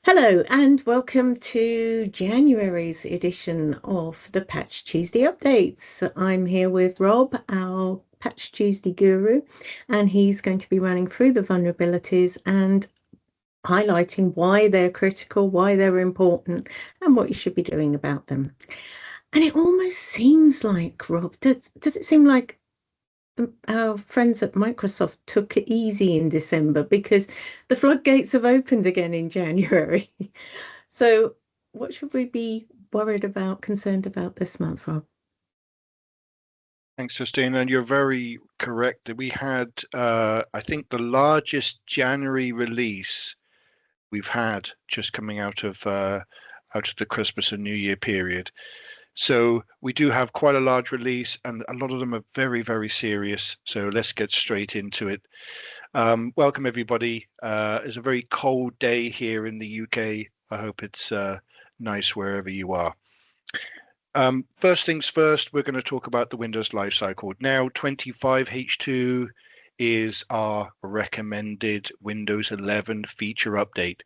Hello and welcome to January's edition of the Patch Tuesday updates. I'm here with Rob, our Patch Tuesday guru, and he's going to be running through the vulnerabilities and highlighting why they're critical, why they're important, and what you should be doing about them. And it almost seems like, Rob, does it seem like our friends at Microsoft took it easy in December because the floodgates have opened again in January? So, what should we be worried about, concerned about this month, Rob? Thanks, Justine. And you're very correct. We had, I think, the largest January release we've had just coming out of the Christmas and New Year period. So we do have quite a large release, and a lot of them are very, very serious. So let's get straight into it. Welcome, everybody. It's a very cold day here in the UK. I hope it's nice wherever you are. First things first, we're going to talk about the Windows lifecycle. Now, 25H2 is our recommended Windows 11 feature update.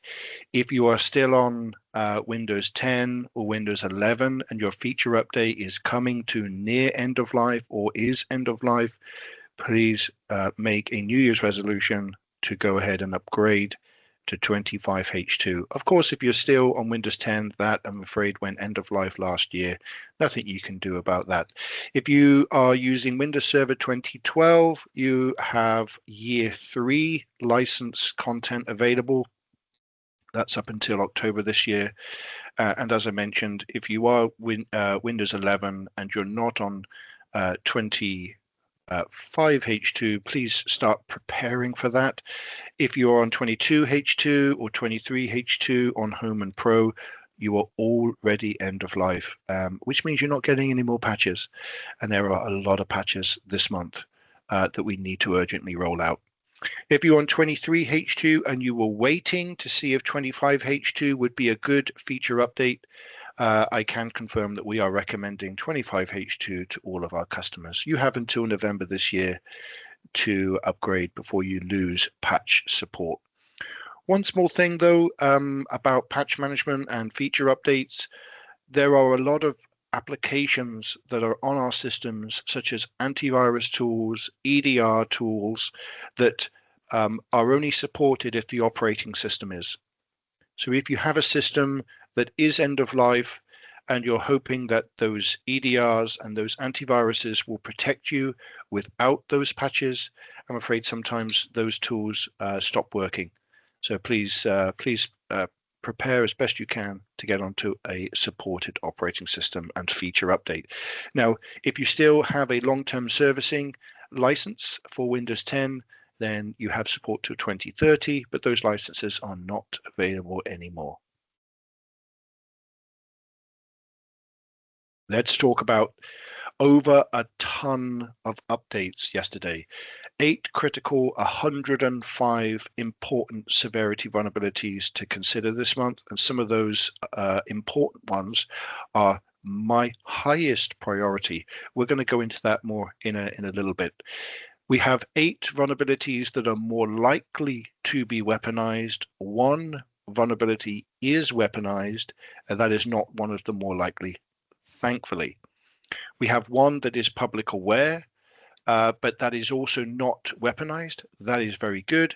If you are still on Windows 10 or Windows 11 and your feature update is coming to near end of life or is end of life, please make a New Year's resolution to go ahead and upgrade to 25H2. Of course, if you're still on Windows 10, that I'm afraid went end of life last year. Nothing you can do about that. If you are using Windows Server 2012, you have year 3 license content available. That's up until October this year. And as I mentioned, if you are Windows 11 and you're not on 25H2, please start preparing for that. If you're on 22H2 or 23H2 on Home and Pro, you are already end of life, which means you're not getting any more patches. And there are a lot of patches this month that we need to urgently roll out. If you're on 23H2 and you were waiting to see if 25H2 would be a good feature update, I can confirm that we are recommending 25H2 to all of our customers. You have until November this year to upgrade before you lose patch support. One small thing though, about patch management and feature updates, there are a lot of applications that are on our systems, such as antivirus tools, EDR tools, that are only supported if the operating system is. So if you have a system that is end of life and you're hoping that those EDRs and those antiviruses will protect you without those patches, I'm afraid sometimes those tools stop working. So please prepare as best you can to get onto a supported operating system and feature update. Now, if you still have a long-term servicing license for Windows 10, then you have support to 2030, but those licenses are not available anymore. Let's talk about over a ton of updates yesterday. 8 critical, 105 important severity vulnerabilities to consider this month. And some of those important ones are my highest priority. We're going to go into that more in a little bit. We have 8 vulnerabilities that are more likely to be weaponized. 1 vulnerability is weaponized, and that is not one of the more likely, thankfully. We have 1 that is public aware, but that is also not weaponized. That is very good.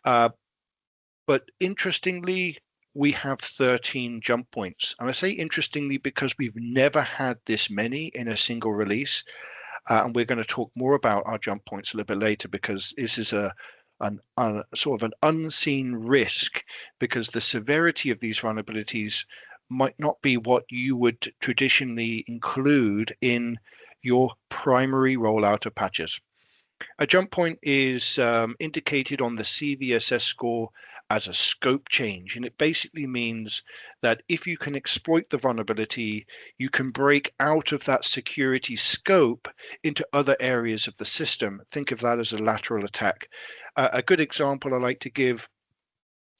But interestingly, we have 13 jump points. And I say interestingly because we've never had this many in a single release. And we're going to talk more about our jump points a little bit later, because this is a sort of an unseen risk, because the severity of these vulnerabilities might not be what you would traditionally include in your primary rollout of patches. A jump point is indicated on the CVSS score as a scope change, and it basically means that if you can exploit the vulnerability, you can break out of that security scope into other areas of the system. Think of that as a lateral attack. A good example I like to give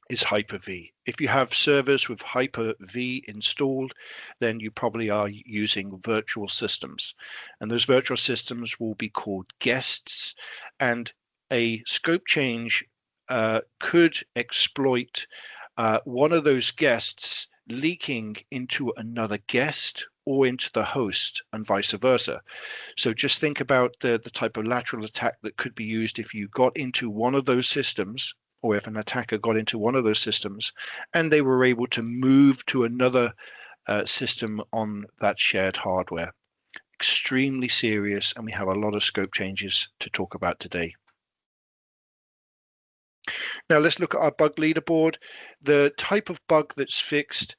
is Hyper-V. If you have servers with Hyper-V installed, then you probably are using virtual systems. And those virtual systems will be called guests. And a scope change could exploit one of those guests leaking into another guest or into the host and vice versa. So just think about the type of lateral attack that could be used if you got into one of those systems, or if an attacker got into one of those systems and they were able to move to another system on that shared hardware. Extremely serious, and we have a lot of scope changes to talk about today. Now let's look at our bug leaderboard. The type of bug that's fixed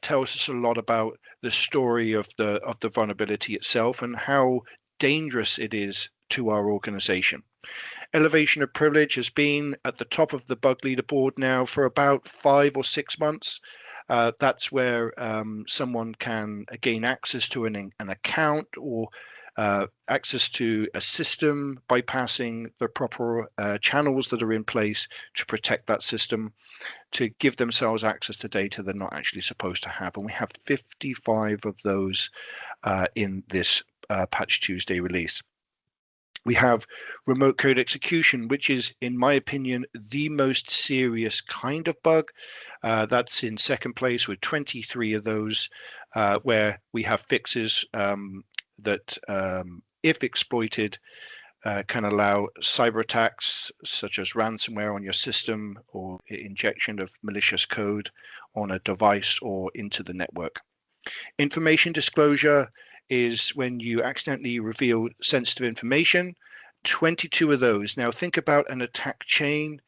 tells us a lot about the story of the vulnerability itself and how dangerous it is to our organization. Elevation of privilege has been at the top of the bug leaderboard now for about 5 or 6 months. That's where someone can gain access to an account or access to a system, bypassing the proper channels that are in place to protect that system, to give themselves access to data they're not actually supposed to have. And we have 55 of those in this Patch Tuesday release. We have remote code execution, which is, in my opinion, the most serious kind of bug. That's in second place with 23 of those, where we have fixes that, if exploited, can allow cyber attacks such as ransomware on your system or injection of malicious code on a device or into the network. Information disclosure is when you accidentally reveal sensitive information. 22 of those. Now think about an attack chain.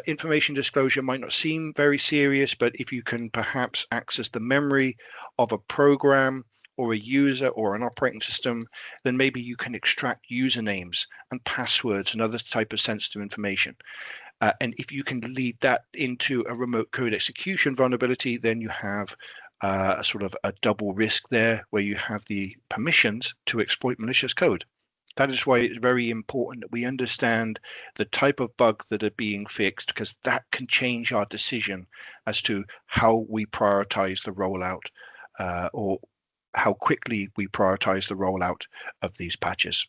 Information disclosure might not seem very serious, but if you can perhaps access the memory of a program or a user or an operating system, then maybe you can extract usernames and passwords and other type of sensitive information. And if you can lead that into a remote code execution vulnerability, then you have a sort of a double risk there where you have the permissions to exploit malicious code. That is why it's very important that we understand the type of bugs that are being fixed, because that can change our decision as to how we prioritize the rollout or how quickly we prioritize the rollout of these patches.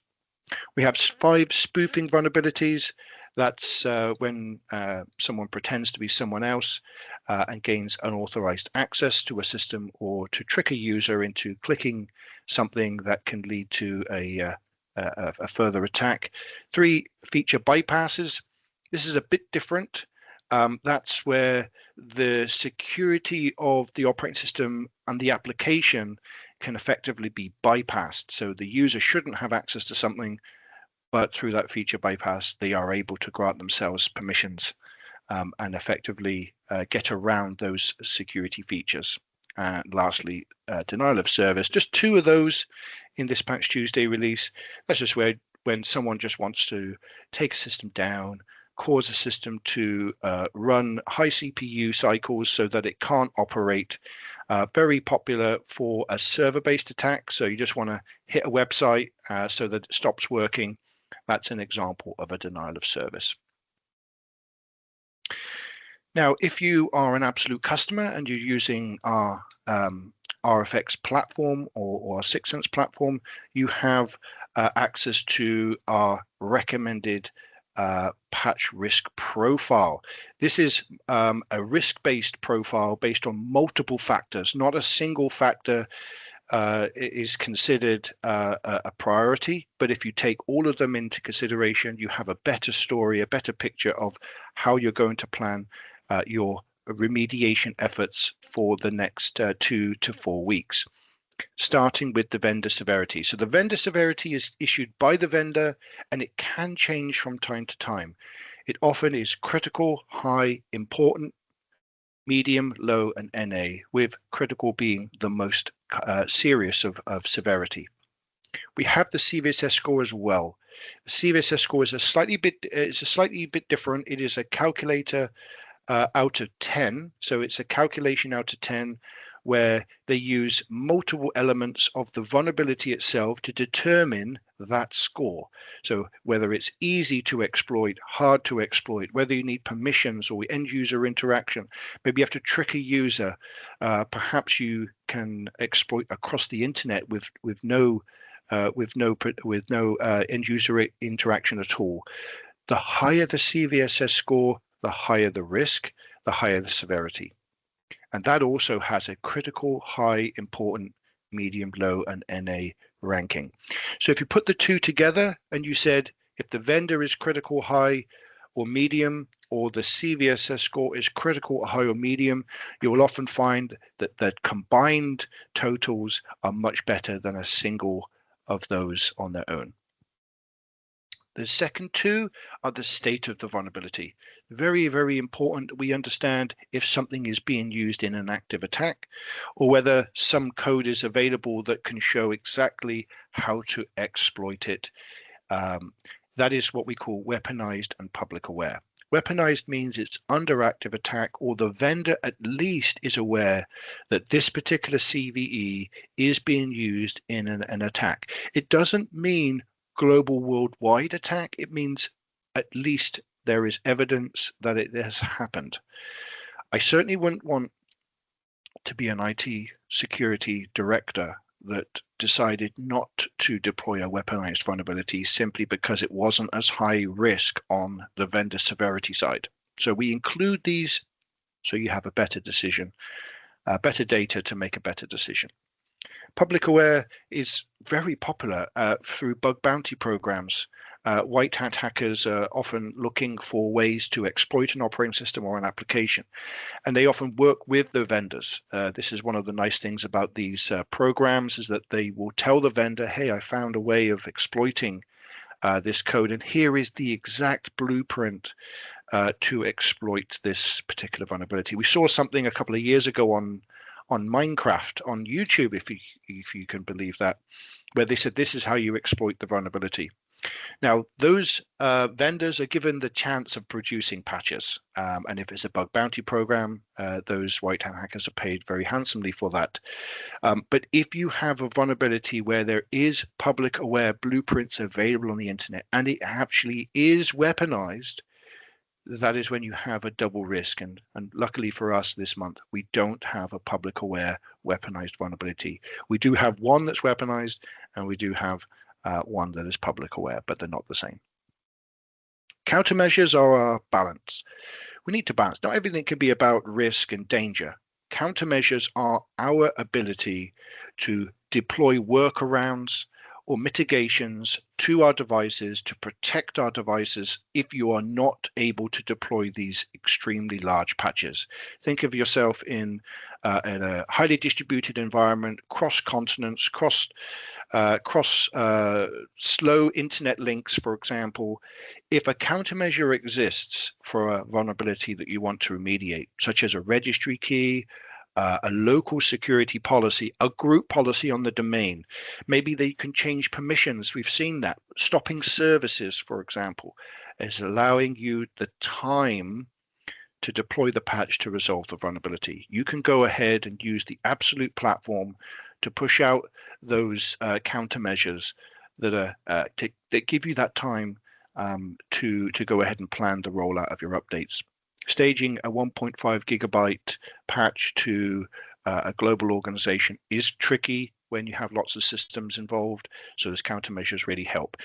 We have 5 spoofing vulnerabilities. That's when someone pretends to be someone else and gains unauthorized access to a system, or to trick a user into clicking something that can lead to a further attack. 3, feature bypasses. This is a bit different. That's where the security of the operating system and the application can effectively be bypassed. So the user shouldn't have access to something, but through that feature bypass, they are able to grant themselves permissions and effectively get around those security features. And lastly, denial of service. Just 2 of those in this Patch Tuesday release. That's just where when someone just wants to take a system down, cause a system to run high CPU cycles so that it can't operate. Very popular for a server-based attack. So you just want to hit a website so that it stops working. That's an example of a denial of service. Now, if you are an absolute customer and you're using our RFX platform or our 6 Sense platform, you have access to our recommended patch risk profile. This is a risk-based profile based on multiple factors, not a single factor is considered a priority, but if you take all of them into consideration, you have a better story, a better picture of how you're going to plan your remediation efforts for the next 2 to 4 weeks, starting with the vendor severity. So the vendor severity is issued by the vendor, and it can change from time to time. It often is critical, high, important, medium, low, and NA, with critical being the most serious of severity. We have the CVSS score as well. The CVSS score is a slightly bit different. It is a calculator out of 10. So it's a calculation out of 10 where they use multiple elements of the vulnerability itself to determine that score. So whether it's easy to exploit, hard to exploit, whether you need permissions or end user interaction, maybe you have to trick a user, perhaps you can exploit across the internet with no end user interaction at all. The higher the CVSS score, the higher the risk. the higher the severity. And that also has a critical, high, important, medium, low, and NA ranking. So if you put the two together and you said, if the vendor is critical, high, or medium, or the CVSS score is critical, high, or medium, you will often find that the combined totals are much better than a single of those on their own. The second two are the state of the vulnerability. Very, very important that we understand if something is being used in an active attack or whether some code is available that can show exactly how to exploit it. That is what we call weaponized and public aware. Weaponized means it's under active attack, or the vendor at least is aware that this particular CVE is being used in an attack. It doesn't mean global worldwide attack. It means at least there is evidence that it has happened. I certainly wouldn't want to be an IT security director that decided not to deploy a weaponized vulnerability simply because it wasn't as high risk on the vendor severity side. So we include these so you have a better decision, better data to make a better decision. Public aware is very popular through bug bounty programs. White hat hackers are often looking for ways to exploit an operating system or an application, and they often work with the vendors. This is one of the nice things about these programs, is that they will tell the vendor, hey, I found a way of exploiting this code, and here is the exact blueprint to exploit this particular vulnerability. We saw something a couple of years ago on Minecraft on YouTube, if you can believe that, where they said this is how you exploit the vulnerability. Now, those vendors are given the chance of producing patches, and if it's a bug bounty program, those white hat hackers are paid very handsomely for that. But if you have a vulnerability where there is public aware blueprints available on the internet and it actually is weaponized, that is when you have a double risk. And luckily for us this month, we don't have a public aware weaponized vulnerability. We do have one that's weaponized, and we do have one that is public aware, but they're not the same. Countermeasures are our balance. We need to balance. Not everything can be about risk and danger. Countermeasures are our ability to deploy workarounds or mitigations to our devices to protect our devices if you are not able to deploy these extremely large patches. Think of yourself in a highly distributed environment, cross continents, cross slow internet links, for example. If a countermeasure exists for a vulnerability that you want to remediate, such as a registry key, a local security policy, a group policy on the domain. Maybe they can change permissions. We've seen that. Stopping services, for example, is allowing you the time to deploy the patch to resolve the vulnerability. You can go ahead and use the absolute platform to push out those countermeasures that are that give you that time to go ahead and plan the rollout of your updates. Staging a 1.5 gigabyte patch to a global organization is tricky when you have lots of systems involved, so those countermeasures really help.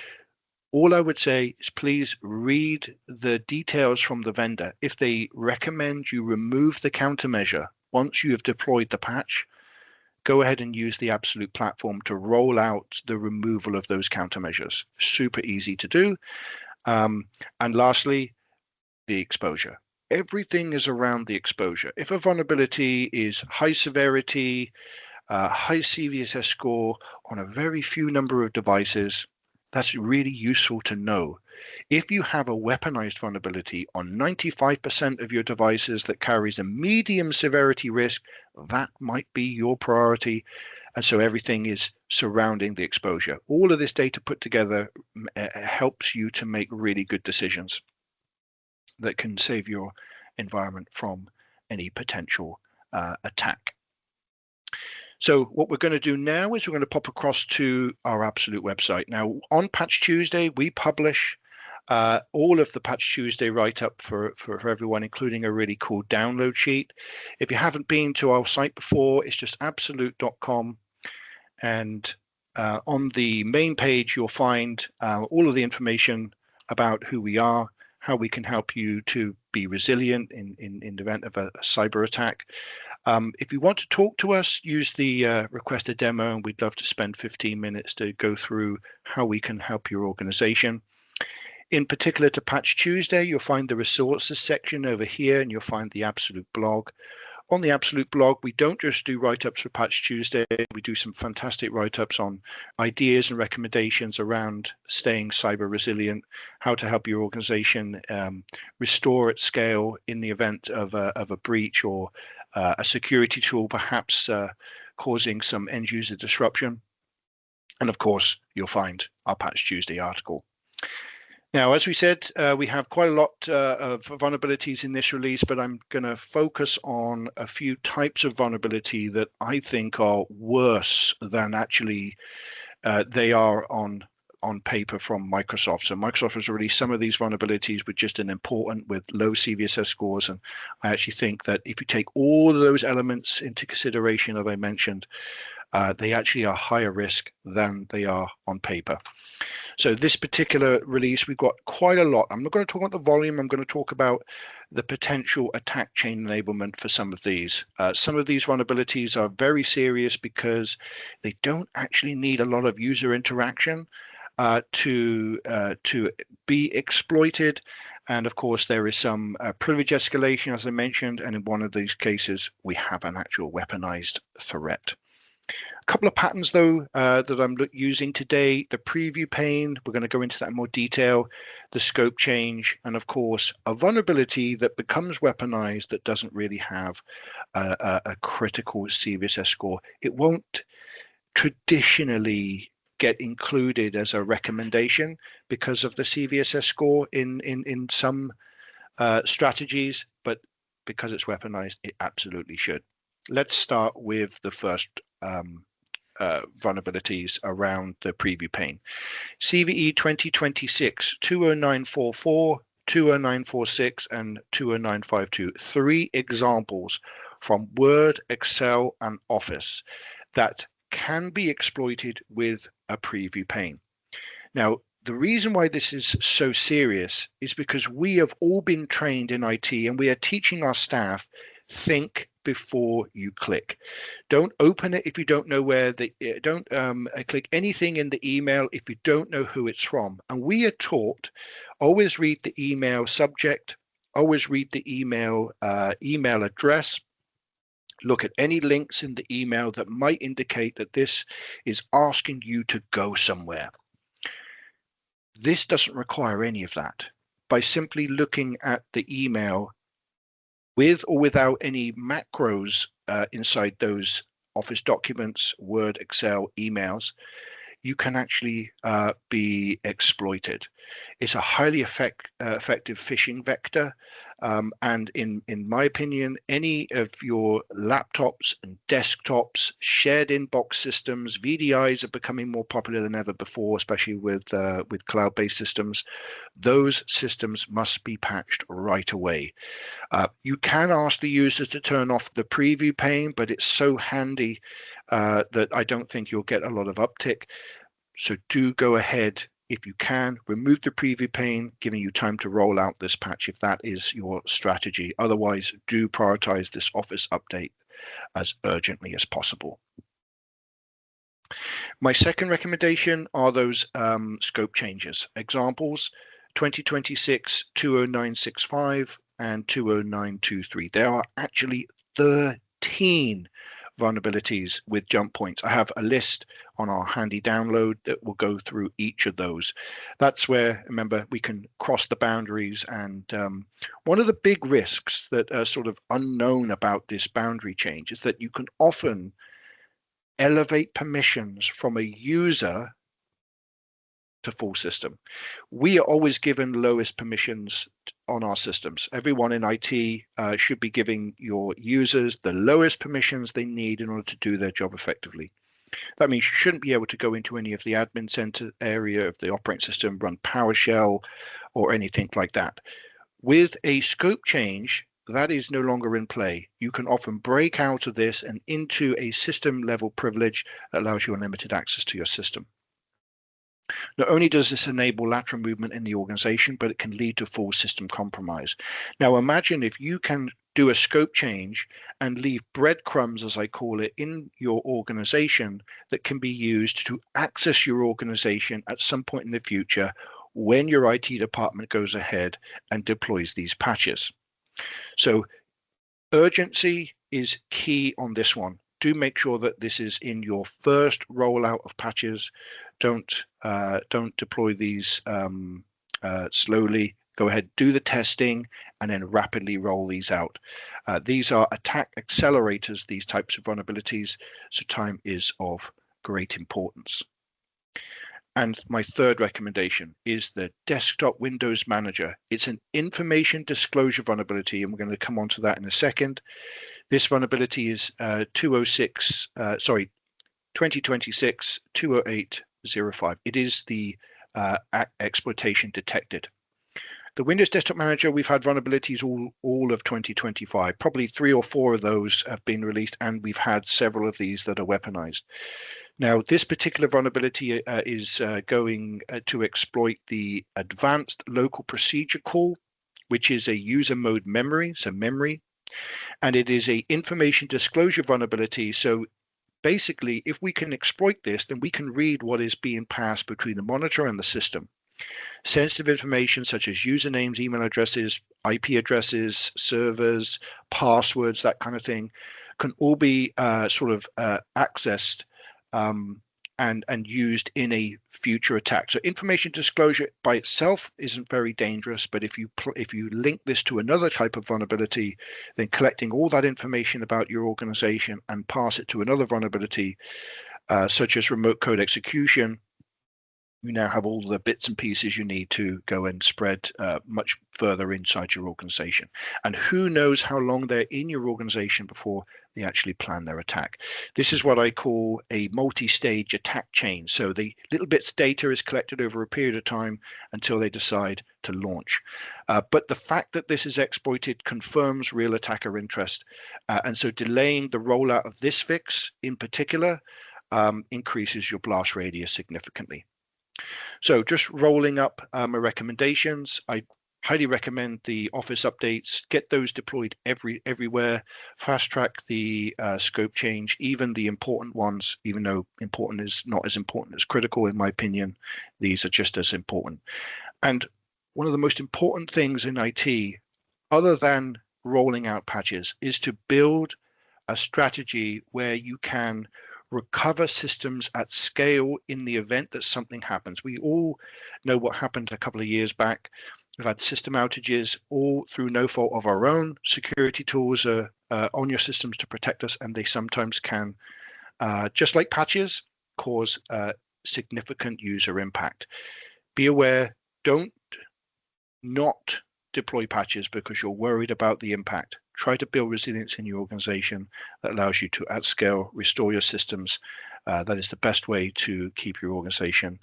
All I would say is please read the details from the vendor. If they recommend you remove the countermeasure once you have deployed the patch, go ahead and use the absolute platform to roll out the removal of those countermeasures. Super easy to do. And lastly, the exposure. Everything is around the exposure. If a vulnerability is high severity, high CVSS score on a very few number of devices, that's really useful to know. If you have a weaponized vulnerability on 95% of your devices that carries a medium severity risk, that might be your priority. And so everything is surrounding the exposure. All of this data put together helps you to make really good decisions that can save your environment from any potential attack. So what we're going to do now is we're going to pop across to our Absolute website. Now, on Patch Tuesday, we publish all of the Patch Tuesday write-up for everyone, including a really cool download sheet. If you haven't been to our site before, it's just absolute.com. And on the main page, you'll find all of the information about who we are, how we can help you to be resilient in the event of a cyber attack. If you want to talk to us, use the request a demo, and we'd love to spend 15 minutes to go through how we can help your organization. In particular to Patch Tuesday, you'll find the resources section over here, and you'll find the Absolute blog. On the Absolute blog, we don't just do write-ups for Patch Tuesday, we do some fantastic write-ups on ideas and recommendations around staying cyber resilient, how to help your organization restore at scale in the event of a breach or a security tool perhaps causing some end user disruption. And of course, you'll find our Patch Tuesday article. Now, as we said, we have quite a lot of vulnerabilities in this release, but I'm going to focus on a few types of vulnerability that I think are worse than actually they are on paper from Microsoft. So Microsoft has released some of these vulnerabilities with just an important with low CVSS scores. And I actually think that if you take all of those elements into consideration that I mentioned, they actually are higher risk than they are on paper. So this particular release, we've got quite a lot. I'm not going to talk about the volume. I'm going to talk about the potential attack chain enablement for some of these. Some of these vulnerabilities are very serious because they don't actually need a lot of user interaction to be exploited. And of course, there is some privilege escalation, as I mentioned. And in one of these cases, we have an actual weaponized threat. A couple of patterns, though, that I'm using today: the preview pane, we're going to go into that in more detail, the scope change, and of course, a vulnerability that becomes weaponized that doesn't really have a critical CVSS score. It won't traditionally get included as a recommendation because of the CVSS score in some strategies, but because it's weaponized, it absolutely should. Let's start with the first vulnerabilities around the preview pane. CVE 2026 20944, 20946, and 20952. 3 examples from Word, Excel, and Office that can be exploited with a preview pane. Now, the reason why this is so serious is because we have all been trained in IT, and we are teaching our staff, think before you click. Don't open it if you don't know where don't click anything in the email if you don't know who it's from. And we are taught, always read the email subject, always read the email address, look at any links in the email that might indicate that this is asking you to go somewhere. This doesn't require any of that. By simply looking at the email with or without any macros inside those Office documents, Word, Excel, emails, you can actually be exploited. It's a highly effective phishing vector. And in my opinion, any of your laptops and desktops, shared inbox systems, VDIs are becoming more popular than ever before, especially with cloud-based systems. Those systems must be patched right away. You can ask the user to turn off the preview pane, but it's so handy that I don't think you'll get a lot of uptick. So do go ahead, if you can, remove the preview pane, giving you time to roll out this patch if that is your strategy. Otherwise, do prioritize this Office update as urgently as possible. My second recommendation are those scope changes. Examples: 2026 20965 and 20923. There are actually 13 vulnerabilities with jump points. I have a list on our handy download that will go through each of those. That's where, remember, we can cross the boundaries. And one of the big risks that are sort of unknown about this boundary change is that you can often elevate permissions from a user to full system. We are always given lowest permissions on our systems. Everyone in IT should be giving your users the lowest permissions they need in order to do their job effectively. That means you shouldn't be able to go into any of the admin center area of the operating system, run PowerShell, or anything like that. With a scope change, that is no longer in play. You can often break out of this and into a system level privilege that allows you unlimited access to your system. Not only does this enable lateral movement in the organization, but it can lead to full system compromise. Now, imagine if you can do a scope change and leave breadcrumbs, as I call it, in your organization that can be used to access your organization at some point in the future when your IT department goes ahead and deploys these patches. So urgency is key on this one. Do make sure that this is in your first rollout of patches. Don't deploy these slowly. Go ahead, do the testing, and then rapidly roll these out. These are attack accelerators, these types of vulnerabilities, so time is of great importance. And my third recommendation is the Desktop Windows Manager. It's an information disclosure vulnerability, and we're going to come on to that in a second. This vulnerability is 2026-208-05. It is the exploitation detected. The Windows Desktop Manager, we've had vulnerabilities all of 2025. Probably 3 or 4 of those have been released, and we've had several of these that are weaponized. Now, this particular vulnerability is going to exploit the advanced local procedure call, which is a user mode memory, so memory, and it is a information disclosure vulnerability. So basically, if we can exploit this, then we can read what is being passed between the monitor and the system. Sensitive information such as usernames, email addresses, IP addresses, servers, passwords, that kind of thing, can all be accessed and used in a future attack. So information disclosure by itself isn't very dangerous, but if you link this to another type of vulnerability, then collecting all that information about your organization and pass it to another vulnerability, such as remote code execution, you now have all the bits and pieces you need to go and spread much further inside your organization. And who knows how long they're in your organization before they actually plan their attack. This is what I call a multi-stage attack chain. So the little bits of data is collected over a period of time until they decide to launch. But the fact that this is exploited confirms real attacker interest. And so delaying the rollout of this fix in particular increases your blast radius significantly. So just rolling up my recommendations, I highly recommend the Office updates. Get those deployed everywhere. Fast track the scope change, even the important ones, even though important is not as important as critical, in my opinion. These are just as important. And one of the most important things in IT, other than rolling out patches, is to build a strategy where you can recover systems at scale in the event that something happens. We all know what happened a couple of years back. We've had system outages all through no fault of our own. Security tools are on your systems to protect us, and they sometimes can, just like patches, cause significant user impact. Be aware, don't not deploy patches because you're worried about the impact. Try to build resilience in your organization that allows you to, at scale, restore your systems. That is the best way to keep your organization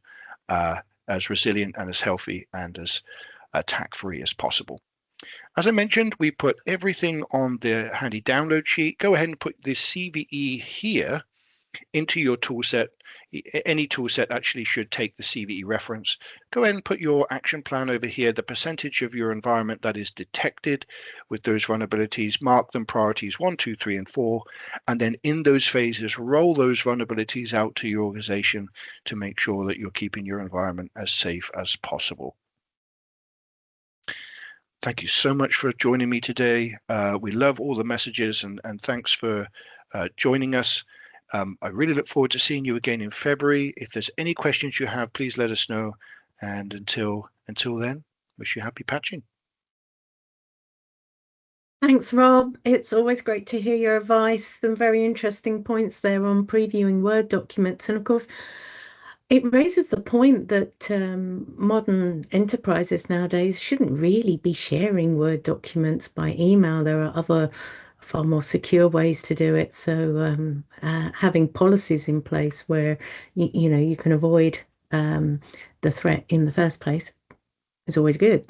as resilient and as healthy and as attack-free as possible. As I mentioned, we put everything on the handy download sheet. Go ahead and put the CVE here into your toolset. Any toolset actually should take the CVE reference. Go ahead and put your action plan over here, the percentage of your environment that is detected with those vulnerabilities, mark them priorities 1, 2, 3, and 4, and then in those phases, roll those vulnerabilities out to your organization to make sure that you're keeping your environment as safe as possible. Thank you so much for joining me today. We love all the messages and thanks for joining us. I really look forward to seeing you again in February. If there's any questions you have, please let us know. And until then, wish you happy patching. Thanks, Rob. It's always great to hear your advice. Some very interesting points there on previewing Word documents. And of course, it raises the point that modern enterprises nowadays shouldn't really be sharing Word documents by email. There are other far more secure ways to do it. So having policies in place where you can avoid the threat in the first place It's always good.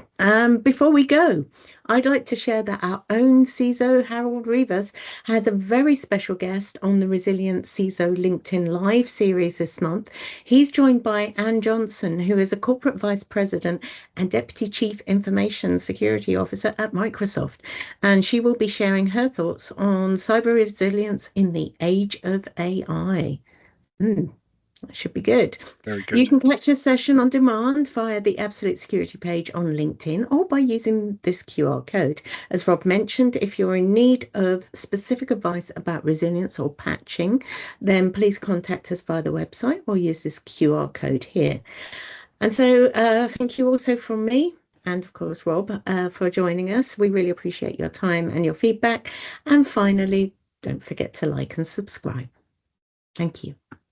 Before we go, I'd like to share that our own CISO, Harold Rivas, has a very special guest on the Resilient CISO LinkedIn Live series this month. He's joined by Anne Johnson, who is a corporate vice president and deputy chief information security officer at Microsoft. And she will be sharing her thoughts on cyber resilience in the age of AI. That should be good. Very You good. can catch a session on demand via the Absolute Security page on LinkedIn or by using this QR code. As Rob mentioned, if you're in need of specific advice about resilience or patching, then please contact us via the website or use this QR code here. And so thank you also from me and, of course, Rob, for joining us. We really appreciate your time and your feedback. And finally, don't forget to like and subscribe. Thank you.